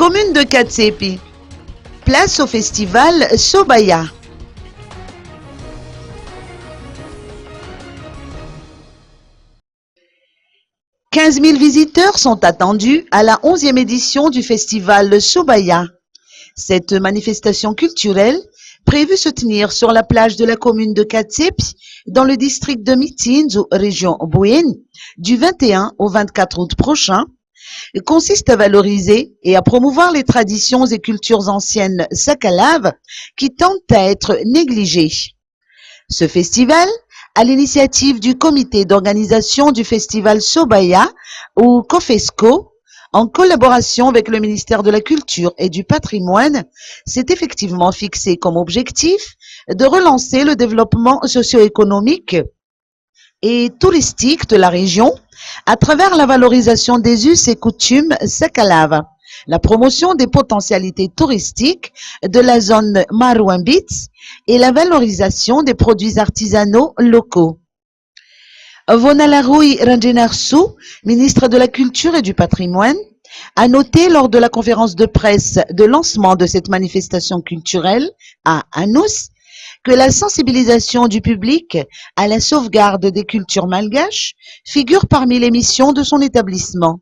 Commune de Katsepi. Place au festival Sobaya. 15 000 visiteurs sont attendus à la 11e édition du festival Sobaya. Cette manifestation culturelle, prévue se tenir sur la plage de la commune de Katsepi, dans le district de Mitinzu, région Bouéne, du 21 au 24 août prochain, consiste à valoriser et à promouvoir les traditions et cultures anciennes sakalaves qui tentent à être négligées. Ce festival, à l'initiative du comité d'organisation du festival Sobaya, ou COFESCO, en collaboration avec le ministère de la Culture et du Patrimoine, s'est effectivement fixé comme objectif de relancer le développement socio-économique et touristique de la région à travers la valorisation des us et coutumes sakalaves, la promotion des potentialités touristiques de la zone Marouambits et la valorisation des produits artisanaux locaux. Vonalaroui Ranjenarsu, ministre de la Culture et du Patrimoine, a noté lors de la conférence de presse de lancement de cette manifestation culturelle à Anous que la sensibilisation du public à la sauvegarde des cultures malgaches figure parmi les missions de son établissement.